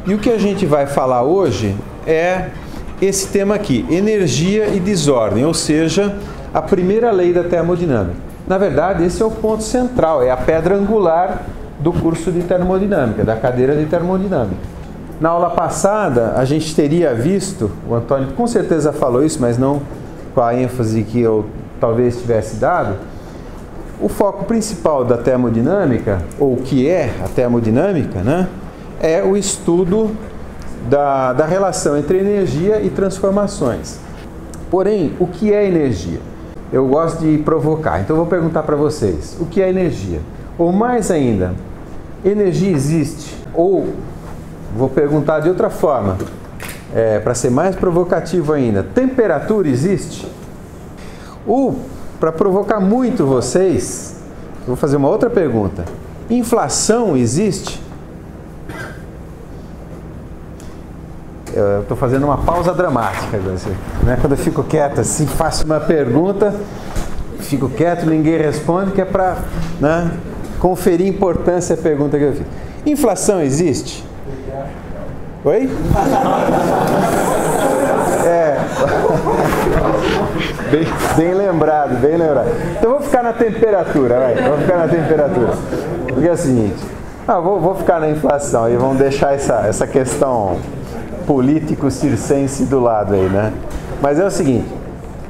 E o que a gente vai falar hoje é esse tema aqui, energia e desordem, ou seja, a primeira lei da termodinâmica. Na verdade, esse é o ponto central, é a pedra angular do curso de termodinâmica, da cadeira de termodinâmica. Na aula passada, a gente teria visto, o Antônio com certeza falou isso, mas não com a ênfase que eu talvez tivesse dado, o foco principal da termodinâmica, ou o que é a termodinâmica, né, é o estudo da relação entre energia e transformações. Porém, o que é energia? Eu gosto de provocar, então eu vou perguntar para vocês, o que é energia? Ou mais ainda, energia existe? Ou, vou perguntar de outra forma, para ser mais provocativo ainda, temperatura existe? Ou, para provocar muito vocês, eu vou fazer uma outra pergunta, inflação existe? Eu estou fazendo uma pausa dramática, né? Quando eu fico quieto assim, faço uma pergunta, fico quieto, ninguém responde, que é para, né, conferir importância à pergunta que eu fiz. Inflação existe? Oi? Bem lembrado, bem lembrado. Então vou ficar na temperatura, vou ficar na temperatura. Porque é o seguinte, vou ficar na inflação e vamos deixar essa questão político-circense do lado aí, né? Mas é o seguinte,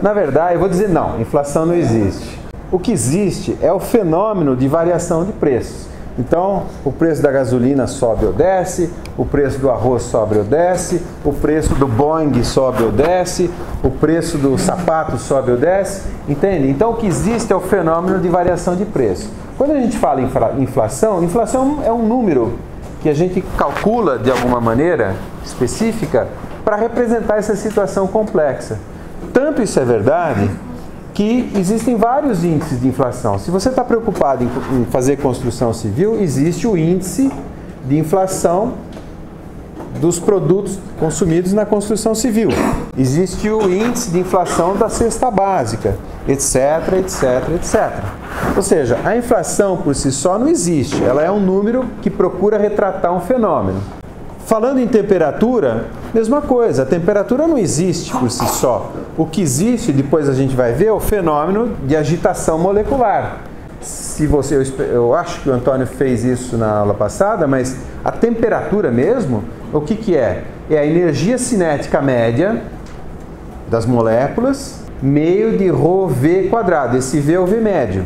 na verdade, eu vou dizer não, inflação não existe. O que existe é o fenômeno de variação de preços. Então, o preço da gasolina sobe ou desce, o preço do arroz sobe ou desce, o preço do Boeing sobe ou desce, o preço do sapato sobe ou desce, entende? Então, o que existe é o fenômeno de variação de preço. Quando a gente fala em inflação é um número que a gente calcula de alguma maneira específica para representar essa situação complexa. Tanto isso é verdade que existem vários índices de inflação. Se você está preocupado em fazer construção civil, existe o índice de inflação dos produtos consumidos na construção civil. Existe o índice de inflação da cesta básica, etc, etc, etc. Ou seja, a inflação por si só não existe. Ela é um número que procura retratar um fenômeno. Falando em temperatura, mesma coisa, a temperatura não existe por si só. O que existe, depois a gente vai ver, é o fenômeno de agitação molecular. Eu acho que o Antônio fez isso na aula passada, mas a temperatura mesmo, o que é? É a energia cinética média das moléculas, meio de ρV², esse V é o V médio,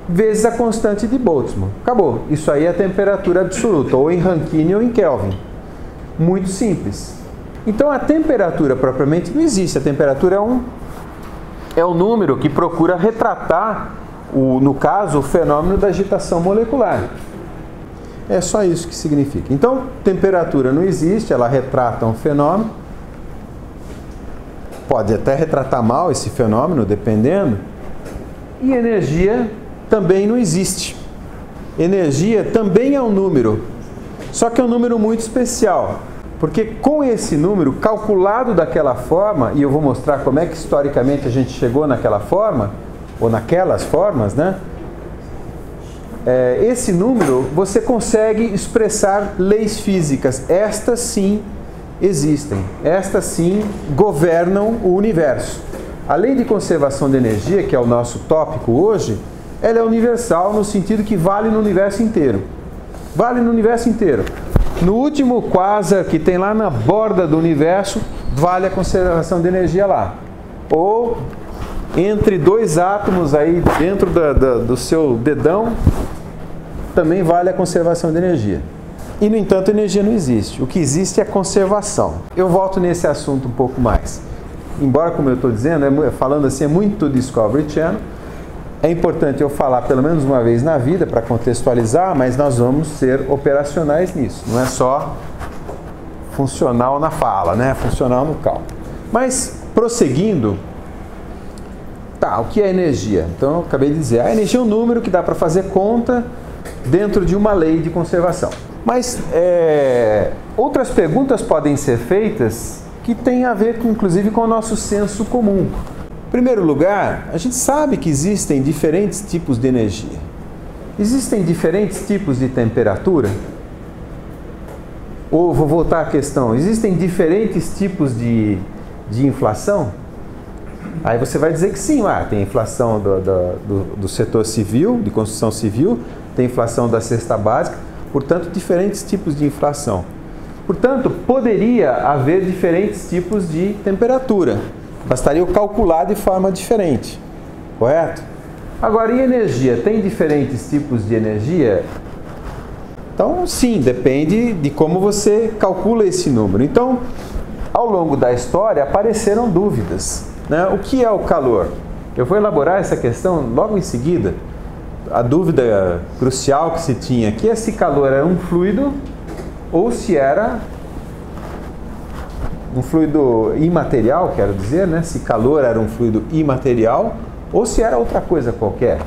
vezes a constante de Boltzmann. Acabou. Isso aí é a temperatura absoluta, ou em Rankine ou em Kelvin. Muito simples. Então a temperatura propriamente não existe. A temperatura é um número que procura retratar, no caso, o fenômeno da agitação molecular. É só isso que significa. Então, temperatura não existe, ela retrata um fenômeno. Pode até retratar mal esse fenômeno, dependendo. E energia também não existe. Energia também é um número, só que é um número muito especial, porque com esse número calculado daquela forma, e eu vou mostrar como é que historicamente a gente chegou naquela forma, ou naquelas formas, né? Esse número você consegue expressar leis físicas. Estas sim existem, estas sim governam o universo. A lei de conservação de energia, que é o nosso tópico hoje, ela é universal no sentido que vale no universo inteiro. Vale no universo inteiro. No último quasar que tem lá na borda do universo, vale a conservação de energia lá. Ou entre dois átomos aí dentro do seu dedão, também vale a conservação de energia. E, no entanto, a energia não existe. O que existe é a conservação. Eu volto nesse assunto um pouco mais. Embora, como eu estou dizendo, falando assim, é muito Discovery Channel, é importante eu falar pelo menos uma vez na vida para contextualizar, mas nós vamos ser operacionais nisso. Não é só funcional na fala, né? Funcional no cálculo. Mas, prosseguindo, o que é energia? Então, eu acabei de dizer, a energia é um número que dá para fazer conta dentro de uma lei de conservação. Mas outras perguntas podem ser feitas que têm a ver, inclusive, com o nosso senso comum. Em primeiro lugar, a gente sabe que existem diferentes tipos de energia. Existem diferentes tipos de temperatura? Ou vou voltar à questão, existem diferentes tipos de inflação? Aí você vai dizer que sim, tem inflação do setor civil, de construção civil, tem inflação da cesta básica, portanto, diferentes tipos de inflação. Portanto, poderia haver diferentes tipos de temperatura. Bastaria eu calcular de forma diferente, correto? Agora, e energia? Tem diferentes tipos de energia? Então, sim, depende de como você calcula esse número. Então, ao longo da história, apareceram dúvidas, né? O que é o calor? Eu vou elaborar essa questão logo em seguida. A dúvida crucial que se tinha aqui é se calor era um fluido ou se era um fluido imaterial, quero dizer, né? Se calor era um fluido imaterial ou se era outra coisa qualquer.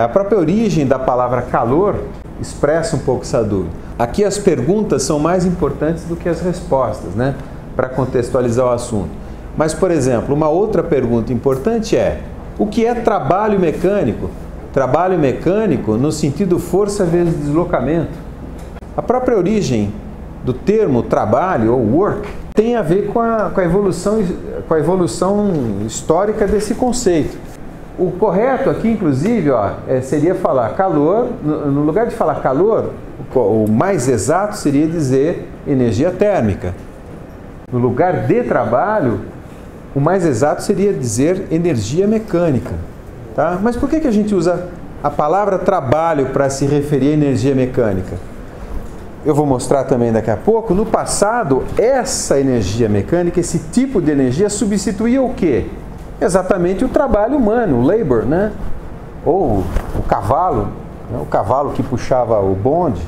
A própria origem da palavra calor expressa um pouco essa dúvida. Aqui as perguntas são mais importantes do que as respostas, né? Para contextualizar o assunto. Mas, por exemplo, uma outra pergunta importante é: o que é trabalho mecânico? Trabalho mecânico no sentido força vezes deslocamento. A própria origem do termo trabalho ou work tem a ver com a evolução histórica desse conceito. O correto aqui, inclusive, seria falar calor. No lugar de falar calor, o mais exato seria dizer energia térmica. No lugar de trabalho, o mais exato seria dizer energia mecânica. Tá? Mas por que a gente usa a palavra trabalho para se referir à energia mecânica? Eu vou mostrar também daqui a pouco. No passado, essa energia mecânica, esse tipo de energia, substituía o quê? Exatamente o trabalho humano, o labor, né? Ou o cavalo, né? O cavalo que puxava o bonde.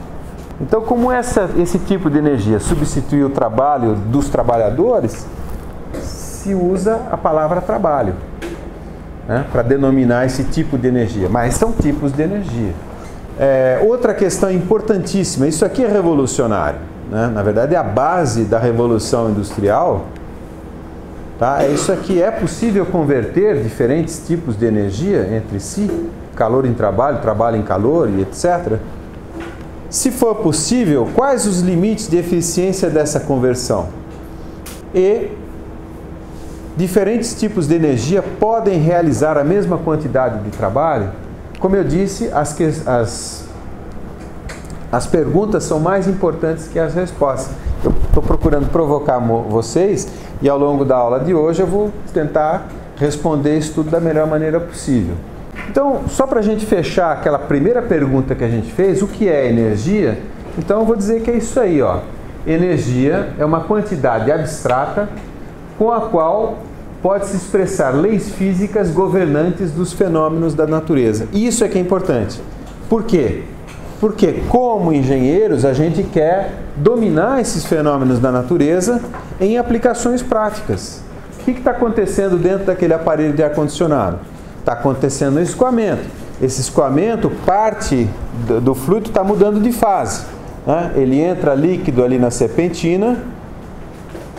Então, como esse tipo de energia substitui o trabalho dos trabalhadores, se usa a palavra trabalho, né? Para denominar esse tipo de energia. Mas são tipos de energia. Outra questão importantíssima, isso aqui é revolucionário, né? Na verdade é a base da Revolução Industrial, tá? Isso aqui: é possível converter diferentes tipos de energia entre si, calor em trabalho, trabalho em calor e etc. Se for possível, quais os limites de eficiência dessa conversão? E diferentes tipos de energia podem realizar a mesma quantidade de trabalho? Como eu disse, as perguntas são mais importantes que as respostas. Eu estou procurando provocar vocês e ao longo da aula de hoje eu vou tentar responder isso tudo da melhor maneira possível. Então, só para a gente fechar aquela primeira pergunta que a gente fez, o que é energia? Então eu vou dizer que é isso aí, ó. Energia é uma quantidade abstrata com a qual pode-se expressar leis físicas governantes dos fenômenos da natureza. Isso é que é importante. Por quê? Porque, como engenheiros, a gente quer dominar esses fenômenos da natureza em aplicações práticas. O que está acontecendo dentro daquele aparelho de ar-condicionado? Está acontecendo um escoamento. Esse escoamento, parte do fluido está mudando de fase, né? Ele entra líquido ali na serpentina,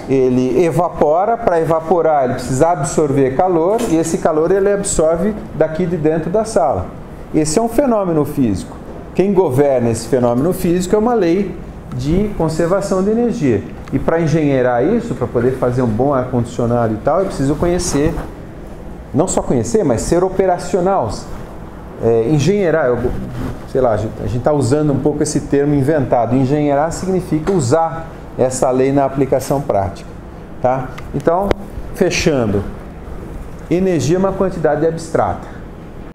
ele evapora. Para evaporar, ele precisa absorver calor, e esse calor ele absorve daqui de dentro da sala. Esse é um fenômeno físico. Quem governa esse fenômeno físico é uma lei de conservação de energia. E para engenheirar isso, para poder fazer um bom ar-condicionado e tal, eu preciso conhecer, não só conhecer, mas ser operacional. Engenheirar, sei lá, a gente está usando um pouco esse termo inventado. Engenheirar significa usar essa lei na aplicação prática, tá? Então, fechando, energia é uma quantidade abstrata,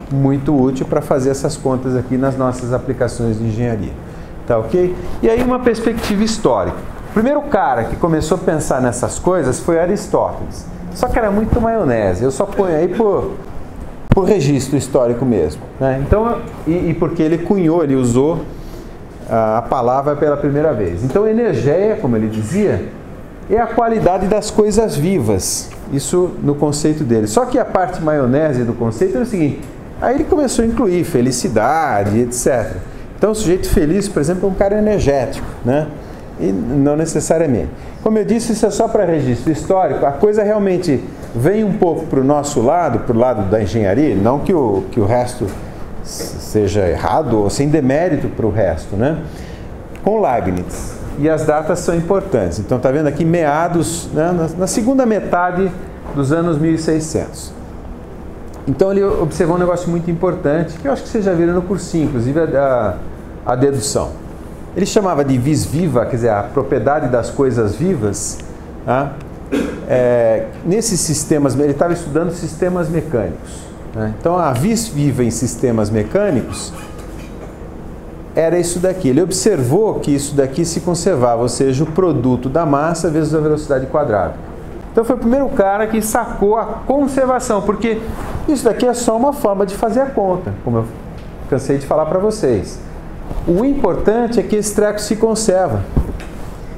muito útil para fazer essas contas aqui nas nossas aplicações de engenharia, tá ok? E aí uma perspectiva histórica. O primeiro cara que começou a pensar nessas coisas foi Aristóteles, só que era muito maionese. Eu só ponho aí por registro histórico mesmo, né? Então, e porque ele cunhou, ele usou a palavra pela primeira vez. Então, energia, como ele dizia, é a qualidade das coisas vivas. Isso no conceito dele. Só que a parte maionese do conceito é o seguinte: aí ele começou a incluir felicidade, etc. Então, o sujeito feliz, por exemplo, é um cara energético, né? E não necessariamente. Como eu disse, isso é só para registro histórico. A coisa realmente vem um pouco para o nosso lado, para o lado da engenharia, não que o resto seja errado ou sem demérito para o resto, né? Com Leibniz. e as datas são importantes. Então está vendo aqui meados, né, na segunda metade dos anos 1600. Então ele observou um negócio muito importante, que eu acho que vocês já viram no cursinho, inclusive a dedução. Ele chamava de vis viva, quer dizer, a propriedade das coisas vivas. Tá? Nesses sistemas, ele estava estudando sistemas mecânicos. Né? Então a vis viva em sistemas mecânicos era isso daqui. Ele observou que isso daqui se conservava, ou seja, o produto da massa vezes a velocidade quadrada. Então foi o primeiro cara que sacou a conservação, porque isso daqui é só uma forma de fazer a conta, como eu cansei de falar para vocês. O importante é que esse treco se conserva.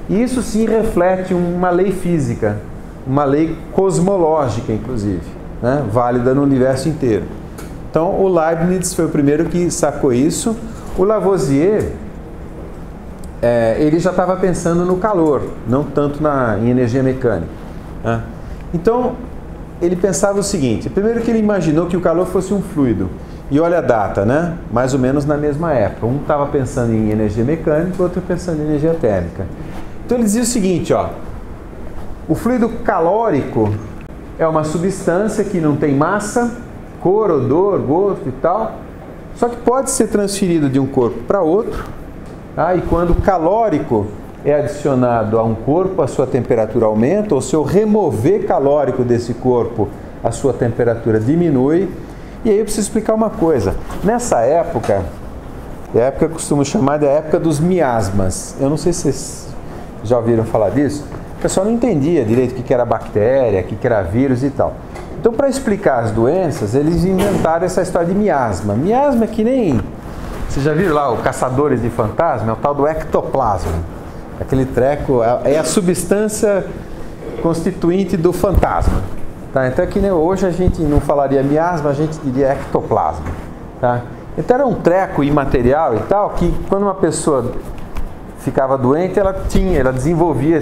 E isso sim reflete uma lei física, uma lei cosmológica, inclusive, né? Válida no universo inteiro. Então o Leibniz foi o primeiro que sacou isso. O Lavoisier, ele já estava pensando no calor, não tanto em energia mecânica. Né? Então, ele pensava o seguinte, primeiro que ele imaginou que o calor fosse um fluido. E olha a data, né? Mais ou menos na mesma época. Um estava pensando em energia mecânica, o outro pensando em energia térmica. Então ele dizia o seguinte, ó, o fluido calórico é uma substância que não tem massa, cor, odor, gosto e tal, só que pode ser transferido de um corpo para outro, tá? E quando o calórico é adicionado a um corpo, a sua temperatura aumenta, ou se eu remover calórico desse corpo, a sua temperatura diminui. E aí eu preciso explicar uma coisa. Nessa época, é a época que eu costumo chamar de a época dos miasmas. Eu não sei se vocês já ouviram falar disso. O pessoal não entendia direito o que era bactéria, o que era vírus e tal. Então, para explicar as doenças, eles inventaram essa história de miasma. Miasma é que nem... Vocês já viram lá o Caçadores de Fantasma? É o tal do ectoplasma. Aquele treco é a substância constituinte do fantasma. Tá? Então, aqui, né, hoje a gente não falaria miasma, a gente diria ectoplasma. Tá? Então, era um treco imaterial e tal, que quando uma pessoa ficava doente, ela desenvolvia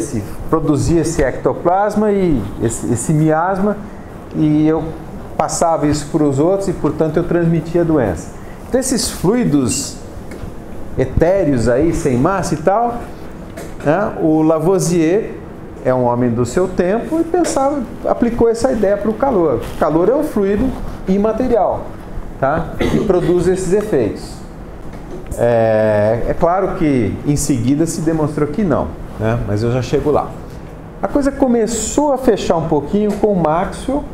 produzia esse ectoplasma e esse miasma, e eu passava isso para os outros e, portanto, eu transmitia a doença. Então, esses fluidos etéreos aí, sem massa e tal, né, o Lavoisier é um homem do seu tempo e aplicou essa ideia para o calor. O calor é um fluido imaterial, tá? E produz esses efeitos. É claro que em seguida se demonstrou que não, né? Mas eu já chego lá. A coisa começou a fechar um pouquinho com Maxwell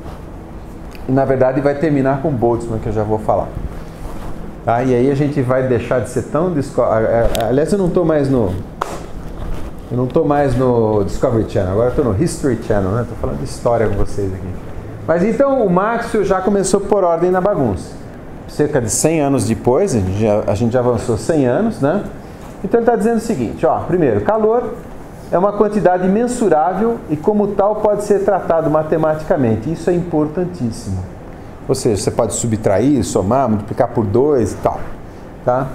e na verdade vai terminar com Boltzmann, que eu já vou falar. Tá? E aí a gente vai deixar de ser tão... Aliás, eu não estou mais no Discovery Channel, agora estou no History Channel, né? Estou falando de história com vocês aqui. Mas então o Maxwell já começou a pôr ordem na bagunça. Cerca de 100 anos depois, a gente já avançou 100 anos, né? Então ele está dizendo o seguinte, ó, primeiro, calor é uma quantidade mensurável e como tal pode ser tratado matematicamente. Isso é importantíssimo. Ou seja, você pode subtrair, somar, multiplicar por 2 e tal. Tá?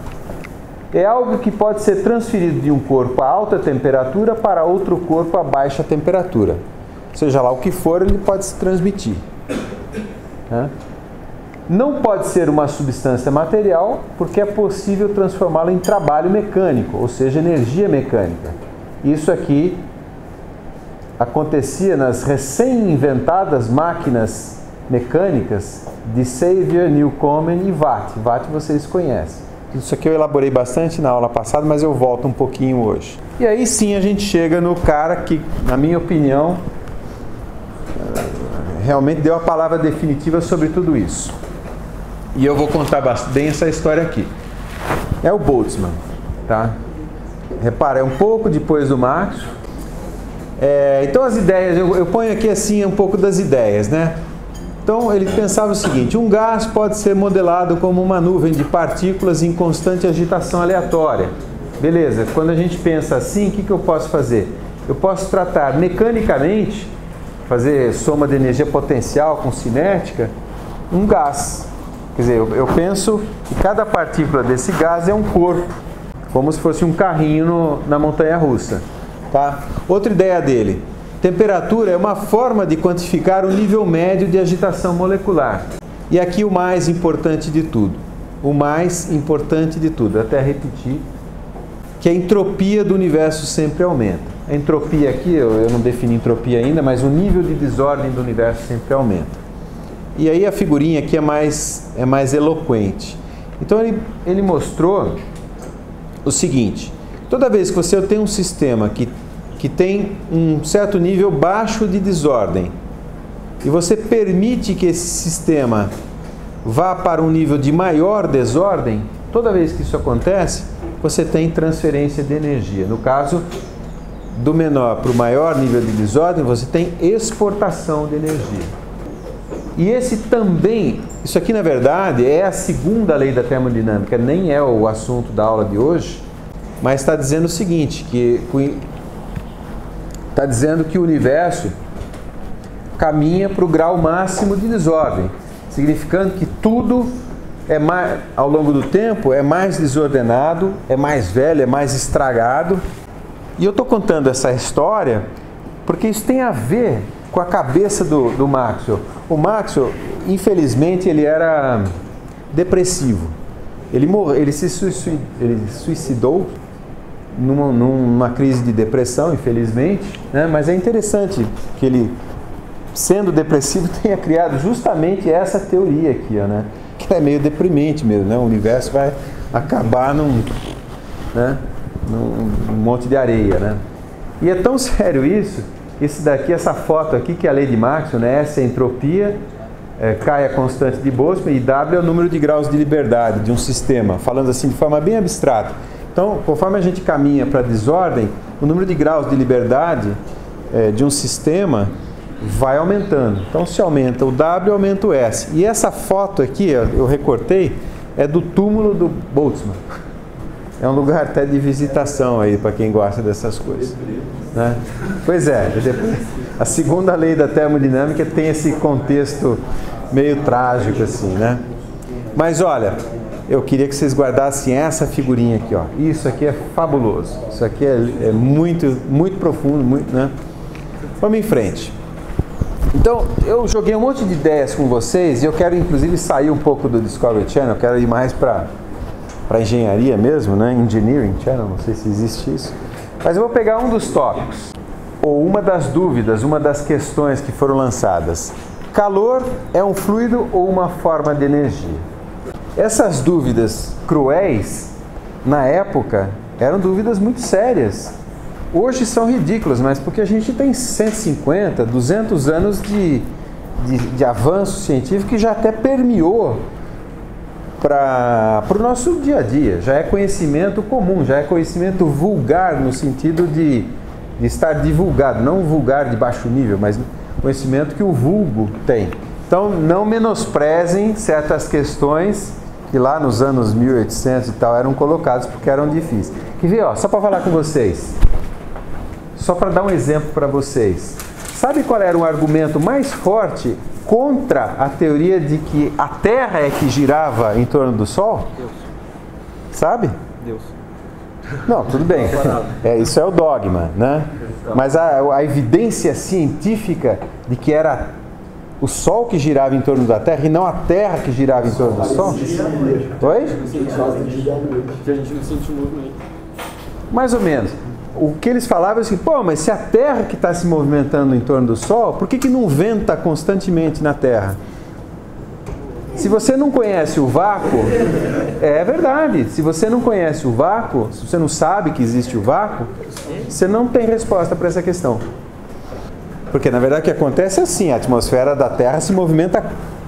É algo que pode ser transferido de um corpo a alta temperatura para outro corpo a baixa temperatura. Seja lá o que for, ele pode se transmitir. Tá? Não pode ser uma substância material, porque é possível transformá-la em trabalho mecânico, ou seja, energia mecânica. Isso aqui acontecia nas recém-inventadas máquinas mecânicas de Xavier, Newcomen e Watt. Watt vocês conhecem. Isso aqui eu elaborei bastante na aula passada, mas eu volto um pouquinho hoje. E aí sim a gente chega no cara que, na minha opinião, realmente deu a palavra definitiva sobre tudo isso. E eu vou contar bem essa história aqui. É o Boltzmann, tá? Repara, é um pouco depois do Maxwell. Então as ideias, eu ponho aqui assim um pouco das ideias, né? Então ele pensava o seguinte, um gás pode ser modelado como uma nuvem de partículas em constante agitação aleatória. Beleza, quando a gente pensa assim, o que eu posso fazer? Eu posso tratar mecanicamente, fazer soma de energia potencial com cinética, um gás. Quer dizer, eu penso que cada partícula desse gás é um corpo, como se fosse um carrinho na montanha-russa. Tá? Outra ideia dele, temperatura é uma forma de quantificar o nível médio de agitação molecular. E aqui o mais importante de tudo, eu até repetir, que a entropia do universo sempre aumenta. A entropia aqui, eu não defini entropia ainda, mas o nível de desordem do universo sempre aumenta. E aí a figurinha aqui é mais eloquente. Então ele mostrou o seguinte: toda vez que você tem um sistema que tem um certo nível baixo de desordem, e você permite que esse sistema vá para um nível de maior desordem, toda vez que isso acontece, você tem transferência de energia. No caso, do menor para o maior nível de desordem, você tem exportação de energia. E esse também, isso aqui na verdade é a segunda lei da termodinâmica, nem é o assunto da aula de hoje, mas está dizendo o seguinte, está dizendo que o universo caminha para o grau máximo de desordem, significando que tudo ao longo do tempo é mais desordenado, é mais velho, é mais estragado. E eu estou contando essa história porque isso tem a ver com a cabeça do Maxwell. O Maxwell, infelizmente, ele era depressivo. Ele se suicidou numa crise de depressão, infelizmente, né? Mas é interessante que ele, sendo depressivo, tenha criado justamente essa teoria aqui, ó, né? Que é meio deprimente mesmo, né? O universo vai acabar num monte de areia, né? E é tão sério isso, essa foto aqui, que é a lei de Maxwell, né? S é a entropia, K é a constante de Boltzmann e W é o número de graus de liberdade de um sistema, falando assim de forma bem abstrata. Então, conforme a gente caminha para a desordem, o número de graus de liberdade de um sistema vai aumentando. Então, se aumenta o W, aumenta o S. E essa foto aqui, eu recortei, é do túmulo do Boltzmann. É um lugar até de visitação aí, para quem gosta dessas coisas, né? Pois é, a segunda lei da termodinâmica tem esse contexto meio trágico assim, né? Mas olha, eu queria que vocês guardassem essa figurinha aqui, ó. Isso aqui é fabuloso. Isso aqui é muito, muito profundo, muito, né? Vamos em frente. Então, eu joguei um monte de ideias com vocês e eu quero inclusive sair um pouco do Discovery Channel, eu quero ir mais para engenharia mesmo, né? Engineering Channel, não sei se existe isso. Mas eu vou pegar um dos tópicos, ou uma das dúvidas, uma das questões que foram lançadas. Calor é um fluido ou uma forma de energia? Essas dúvidas cruéis, na época, eram dúvidas muito sérias. Hoje são ridículas, mas porque a gente tem 150, 200 anos de avanço científico que já até permeou para o nosso dia a dia. Já é conhecimento comum, já é conhecimento vulgar no sentido de estar divulgado, não vulgar de baixo nível, mas conhecimento que o vulgo tem. Então não menosprezem certas questões que lá nos anos 1800 e tal eram colocadas porque eram difíceis. Quer ver, ó, só para falar com vocês, só para dar um exemplo para vocês. Sabe qual era o argumento mais forte contra a teoria de que a Terra é que girava em torno do Sol? Deus. Sabe? Deus. Não, tudo bem. Isso é o dogma, né? Mas a evidência científica de que era o Sol que girava em torno da Terra e não a Terra que girava em torno do Sol? Oi? Que a gente não sente movimento. Mais ou menos. O que eles falavam é assim, pô, mas se a Terra que está se movimentando em torno do Sol, por que não venta constantemente na Terra? Se você não conhece o vácuo, é verdade, se você não conhece o vácuo, se você não sabe que existe o vácuo, você não tem resposta para essa questão. Porque na verdade o que acontece é assim, a atmosfera da Terra se movimenta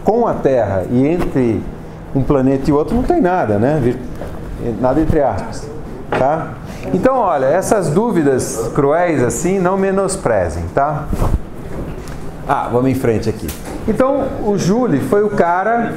com a Terra, e entre um planeta e outro não tem nada, né? Nada entre aspas, tá? Então, olha, essas dúvidas cruéis assim, não menosprezem, tá? Vamos em frente aqui. Então, o Joule foi o cara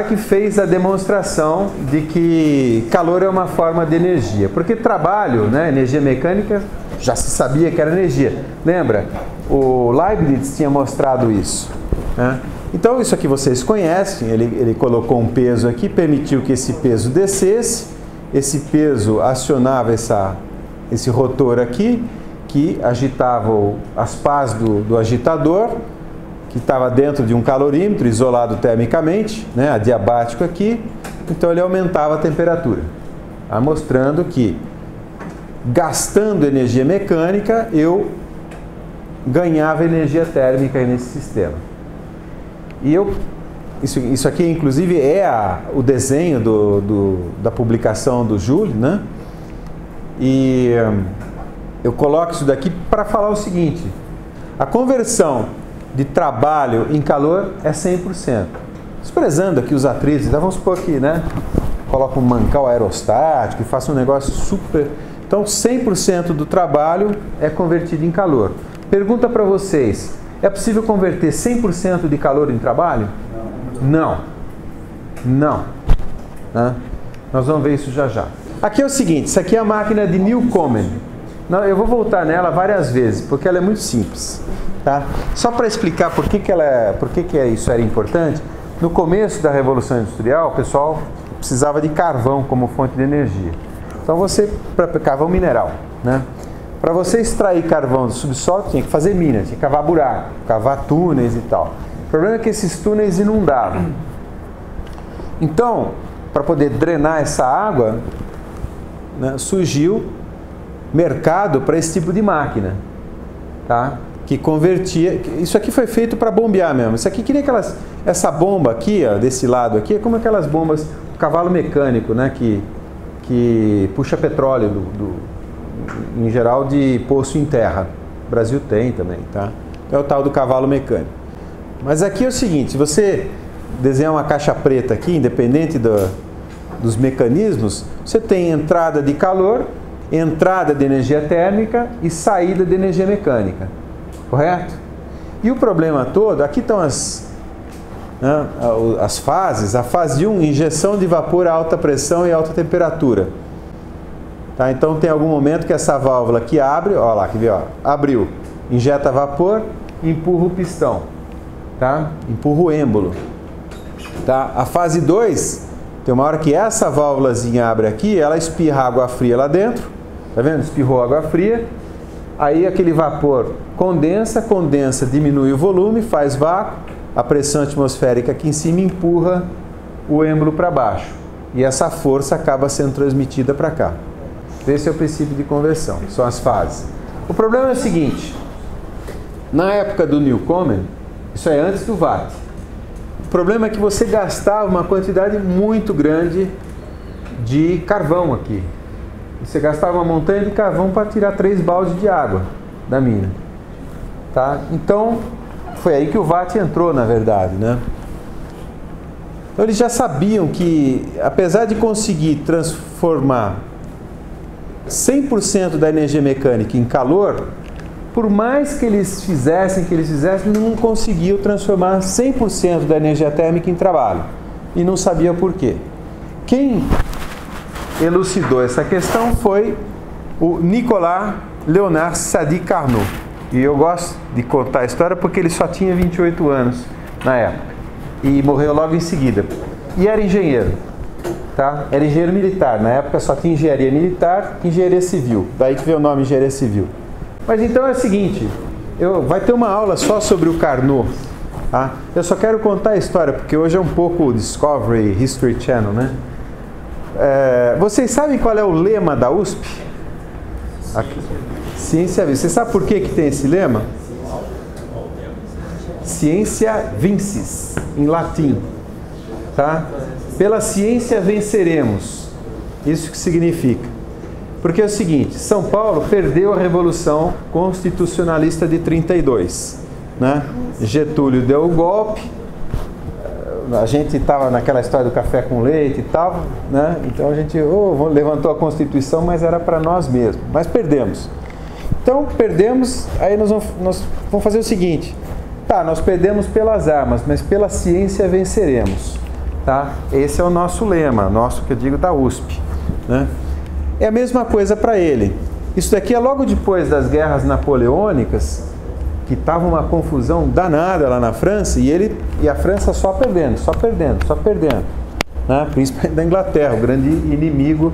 que fez a demonstração de que calor é uma forma de energia. Porque trabalho, né, energia mecânica, já se sabia que era energia. Lembra? O Leibniz tinha mostrado isso, né? Então, isso aqui vocês conhecem. Ele colocou um peso aqui, permitiu que esse peso descesse. Esse peso acionava esse rotor aqui, que agitava as pás do agitador, que estava dentro de um calorímetro, isolado termicamente, né, adiabático aqui. Então ele aumentava a temperatura. tá? Mostrando que gastando energia mecânica eu ganhava energia térmica aí nesse sistema. E isso aqui inclusive é o desenho da publicação do Joule, né? E eu coloco isso daqui para falar o seguinte: a conversão de trabalho em calor é 100%. Desprezando aqui os atritos, então vamos supor que, né, coloca um mancal aerostático e faça um negócio super... Então 100% do trabalho é convertido em calor. Pergunta para vocês, é possível converter 100% de calor em trabalho? Não. Não. Né? Nós vamos ver isso já já. Aqui é o seguinte, isso aqui é a máquina de Newcomen. Não, eu vou voltar nela várias vezes, porque ela é muito simples. Tá? Só para explicar por que isso era importante, no começo da Revolução Industrial, o pessoal precisava de carvão como fonte de energia. Então carvão mineral, né? Para você extrair carvão do subsolo, tinha que fazer mina, tinha que cavar buraco, cavar túneis e tal. O problema é que esses túneis inundavam. Então, para poder drenar essa água, né, surgiu mercado para esse tipo de máquina, tá? Que convertia... Isso aqui foi feito para bombear mesmo. Isso aqui queria essa bomba aqui, ó, desse lado aqui, é como aquelas bombas, cavalo mecânico, né, que puxa petróleo em geral de poço em terra. O Brasil tem também, tá? É o tal do cavalo mecânico. Mas aqui é o seguinte, se você desenhar uma caixa preta aqui, independente dos mecanismos, você tem entrada de calor, entrada de energia térmica e saída de energia mecânica. Correto? E o problema todo, aqui estão as fases. A fase 1, injeção de vapor a alta pressão e alta temperatura. Tá? Então tem algum momento que essa válvula aqui abre, ó lá, quer ver, ó, abriu, injeta vapor, empurra o pistão, tá? Empurra o êmbolo. Tá? A fase 2, tem uma hora que essa válvulazinha abre aqui, ela espirra água fria lá dentro, tá vendo? Espirrou água fria, aí aquele vapor condensa, diminui o volume, faz vácuo, a pressão atmosférica aqui em cima empurra o êmbolo para baixo. E essa força acaba sendo transmitida para cá. Esse é o princípio de conversão, são as fases. O problema é o seguinte, na época do Newcomen, isso é antes do Watt, o problema é que você gastava uma quantidade muito grande de carvão aqui. Você gastava uma montanha de carvão para tirar 3 baldes de água da mina. Tá? Então, foi aí que o Watt entrou, na verdade, né? Então, eles já sabiam que, apesar de conseguir transformar 100% da energia mecânica em calor, por mais que eles fizessem, não conseguiam transformar 100% da energia térmica em trabalho. E não sabia por quê. Quem elucidou essa questão foi o Nicolas Léonard Sadi Carnot. E eu gosto de contar a história porque ele só tinha 28 anos na época. E morreu logo em seguida. E era engenheiro. Tá? Era engenheiro militar. Na época só tinha engenharia militar e engenharia civil. Daí que veio o nome engenharia civil. Mas então é o seguinte, vai ter uma aula só sobre o Carnot. Tá? Eu só quero contar a história, porque hoje é um pouco Discovery History Channel, né? Vocês sabem qual é o lema da USP? Aqui. Ciência Viva. Você sabe por que tem esse lema? Ciência vinces, em latim. Tá? Pela ciência venceremos. Isso que significa. Porque é o seguinte, São Paulo perdeu a Revolução Constitucionalista de 32. Né? Getúlio deu o golpe. A gente estava naquela história do café com leite e tal, né? Então a gente levantou a Constituição, mas era para nós mesmos. Mas perdemos. Então perdemos, aí nós vamos fazer o seguinte. Tá, nós perdemos pelas armas, mas pela ciência venceremos. Tá? Esse é o nosso lema, nosso que eu digo da USP. Né? É a mesma coisa para ele. Isso daqui é logo depois das guerras napoleônicas, que estava uma confusão danada lá na França, e a França só perdendo. Né? Principalmente da Inglaterra, o grande inimigo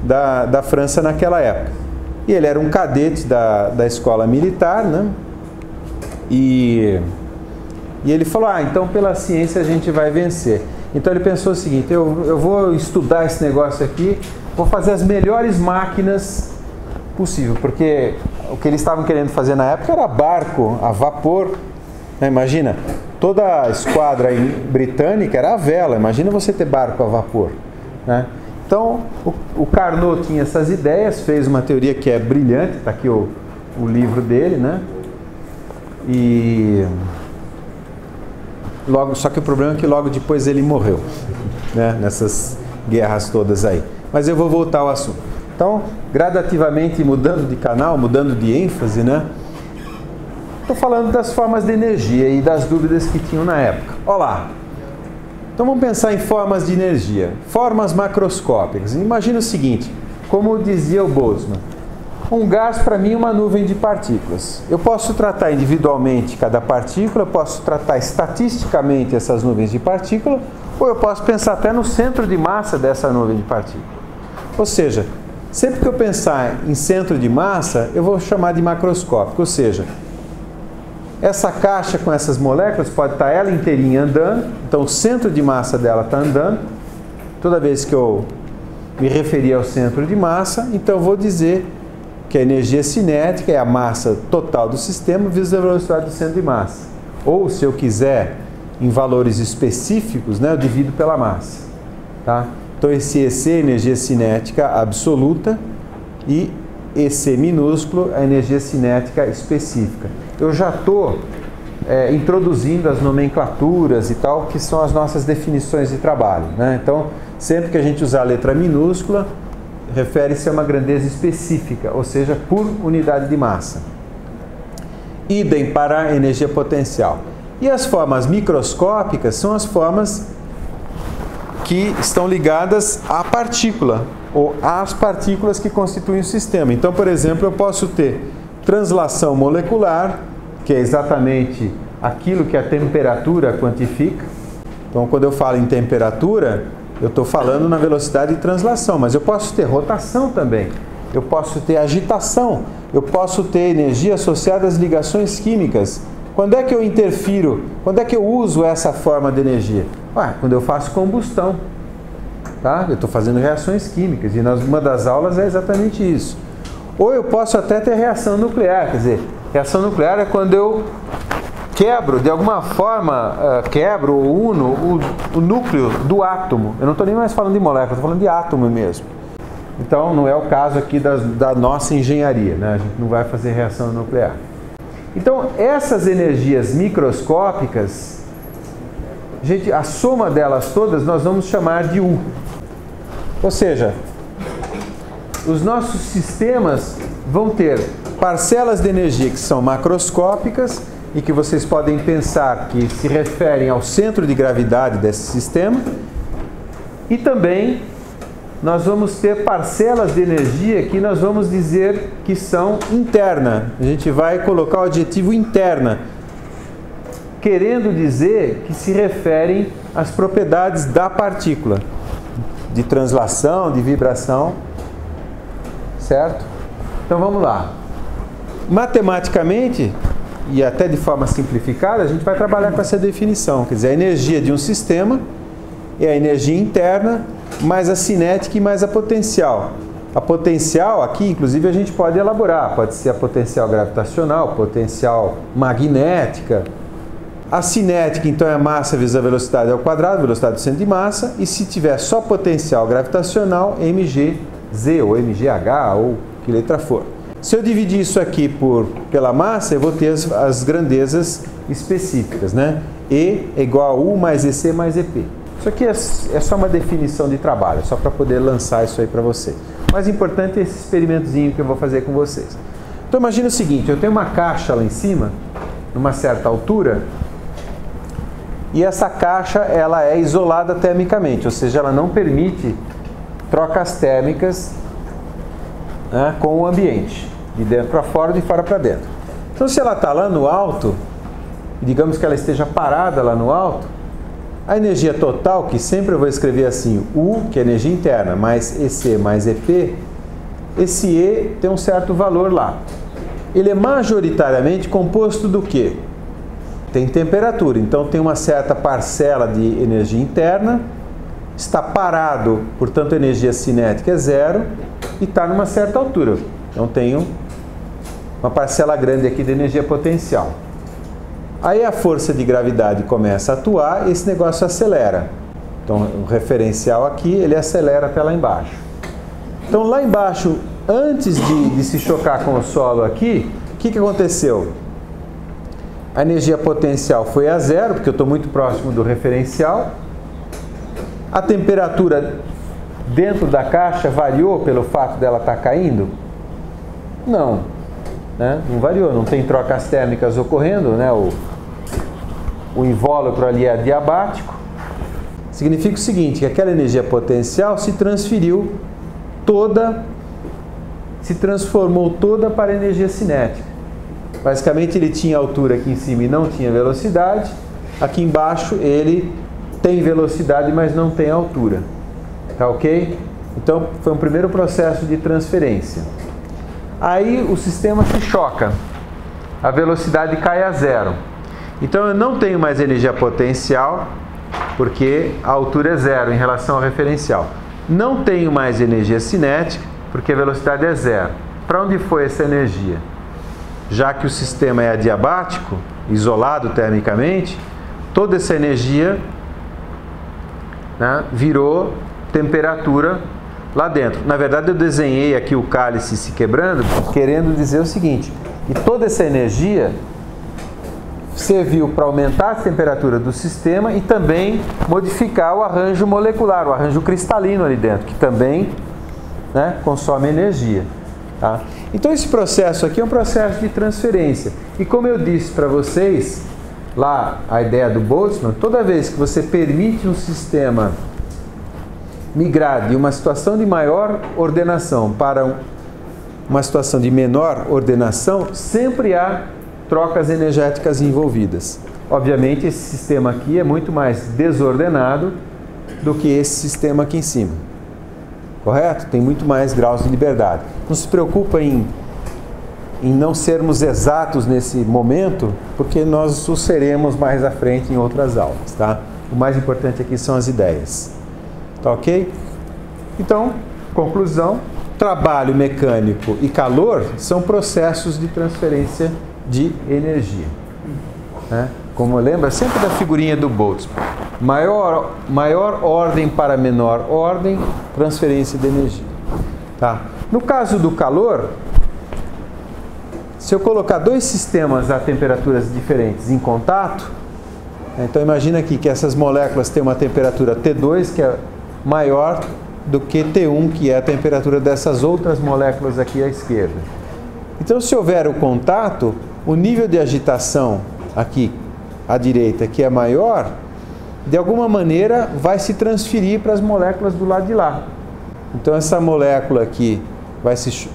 da França naquela época. E ele era um cadete da escola militar, né? E ele falou, então pela ciência a gente vai vencer. Então ele pensou o seguinte, eu vou estudar esse negócio aqui vou fazer as melhores máquinas possível, porque o que eles estavam querendo fazer na época era barco a vapor, né? Imagina, toda a esquadra britânica era a vela, imagina você ter barco a vapor, né? Então, o Carnot tinha essas ideias, fez uma teoria que é brilhante, está aqui o livro dele, né? E só que o problema é que logo depois ele morreu, né? Nessas guerras todas aí. Mas eu vou voltar ao assunto. Então, gradativamente mudando de canal, mudando de ênfase, né? Estou falando das formas de energia e das dúvidas que tinham na época. Olha lá. Então vamos pensar em formas de energia. Formas macroscópicas. Imagina o seguinte, como dizia o Boltzmann, um gás para mim é uma nuvem de partículas. Eu posso tratar individualmente cada partícula, eu posso tratar estatisticamente essas nuvens de partícula, ou eu posso pensar até no centro de massa dessa nuvem de partícula. Ou seja, sempre que eu pensar em centro de massa, eu vou chamar de macroscópico, ou seja, essa caixa com essas moléculas pode estar ela inteirinha andando, então o centro de massa dela está andando. Toda vez que eu me referir ao centro de massa, então eu vou dizer que a energia cinética é a massa total do sistema vezes a velocidade do centro de massa. Ou, se eu quiser, em valores específicos, né, eu divido pela massa. Tá? Então, esse EC é energia cinética absoluta e EC minúsculo é energia cinética específica. Eu já estou introduzindo as nomenclaturas e tal, que são as nossas definições de trabalho, né? Então, sempre que a gente usar a letra minúscula, refere-se a uma grandeza específica, ou seja, por unidade de massa. Idem para a energia potencial. E as formas microscópicas são as formas que estão ligadas à partícula, ou às partículas que constituem o sistema. Então, por exemplo, eu posso ter translação molecular, que é exatamente aquilo que a temperatura quantifica. Então, quando eu falo em temperatura, eu estou falando na velocidade de translação, mas eu posso ter rotação também, eu posso ter agitação, eu posso ter energia associada às ligações químicas. Quando é que eu interfiro? Quando é que eu uso essa forma de energia? Quando eu faço combustão, tá? Eu estou fazendo reações químicas, e uma das aulas é exatamente isso. Ou eu posso até ter reação nuclear, quer dizer, reação nuclear é quando eu quebro, de alguma forma, ou uno o núcleo do átomo. Eu não estou nem mais falando de molécula, estou falando de átomo mesmo. Então, não é o caso aqui da nossa engenharia, né? A gente não vai fazer reação nuclear. Então, essas energias microscópicas, gente, a soma delas todas nós vamos chamar de U. Ou seja, os nossos sistemas vão ter parcelas de energia que são macroscópicas e que vocês podem pensar que se referem ao centro de gravidade desse sistema. E também nós vamos ter parcelas de energia que nós vamos dizer que são interna. A gente vai colocar o adjetivo interna, querendo dizer que se referem às propriedades da partícula, de translação, de vibração, certo? Então vamos lá. Matematicamente, e até de forma simplificada, a gente vai trabalhar com essa definição. Quer dizer, a energia de um sistema é a energia interna, mais a cinética e mais a potencial. A potencial aqui, inclusive, a gente pode elaborar. Pode ser a potencial gravitacional, potencial magnética. A cinética, então, é a massa vezes a velocidade ao quadrado, velocidade do centro de massa. E se tiver só potencial gravitacional, mgz ou mgh ou que letra for. Se eu dividir isso aqui pela massa, eu vou ter as grandezas específicas, né? E é igual a U mais EC mais EP. Isso aqui é só uma definição de trabalho, só para poder lançar isso aí para vocês. O mais importante é esse experimentozinho que eu vou fazer com vocês. Então imagina o seguinte, eu tenho uma caixa lá em cima, numa certa altura, e essa caixa ela é isolada termicamente, ou seja, ela não permite trocas térmicas, né, com o ambiente, de dentro para fora, de fora para dentro. Então se ela está lá no alto, digamos que ela esteja parada lá no alto, a energia total, que sempre eu vou escrever assim, U, que é energia interna, mais EC mais EP, esse E tem um certo valor lá. Ele é majoritariamente composto do quê? Tem temperatura, então tem uma certa parcela de energia interna está parado, portanto a energia cinética é zero e está numa certa altura. Então tenho uma parcela grande aqui de energia potencial. Aí a força de gravidade começa a atuar e esse negócio acelera. Então o referencial aqui, ele acelera até lá embaixo. Então lá embaixo, antes de se chocar com o solo aqui, o que aconteceu? A energia potencial foi a zero, porque eu estou muito próximo do referencial. A temperatura dentro da caixa variou pelo fato dela estar caindo? Não, né? Não variou, não tem trocas térmicas ocorrendo, né? O invólucro ali é adiabático. Significa o seguinte, que aquela energia potencial se transferiu toda, se transformou toda para a energia cinética. Basicamente ele tinha altura aqui em cima e não tinha velocidade. Aqui embaixo ele tem velocidade, mas não tem altura. Tá ok? Então foi um primeiro processo de transferência. Aí o sistema se choca. A velocidade cai a zero. Então eu não tenho mais energia potencial, porque a altura é zero em relação ao referencial. Não tenho mais energia cinética, porque a velocidade é zero. Para onde foi essa energia? Já que o sistema é adiabático, isolado termicamente, toda essa energia, né, virou temperatura lá dentro. Na verdade, eu desenhei aqui o cálice se quebrando, querendo dizer o seguinte, que toda essa energia serviu para aumentar a temperatura do sistema e também modificar o arranjo molecular, o arranjo cristalino ali dentro, que também, né, consome energia. Tá? Então esse processo aqui é um processo de transferência. E como eu disse para vocês, lá a ideia do Boltzmann, toda vez que você permite um sistema migrar de uma situação de maior ordenação para uma situação de menor ordenação, sempre há trocas energéticas envolvidas. Obviamente esse sistema aqui é muito mais desordenado do que esse sistema aqui em cima. Correto? Tem muito mais graus de liberdade. Não se preocupa em não sermos exatos nesse momento, porque nós o seremos mais à frente em outras aulas, tá? O mais importante aqui são as ideias. Tá ok? Então, conclusão, trabalho mecânico e calor são processos de transferência de energia. Né? Como lembra sempre da figurinha do Boltzmann. Maior ordem para menor ordem, transferência de energia. Tá? No caso do calor, se eu colocar dois sistemas a temperaturas diferentes em contato, então imagina aqui que essas moléculas têm uma temperatura T2, que é maior do que T1, que é a temperatura dessas outras moléculas aqui à esquerda. Então, se houver o contato, o nível de agitação aqui à direita, que é maior, de alguma maneira vai se transferir para as moléculas do lado de lá. Então essa molécula aqui,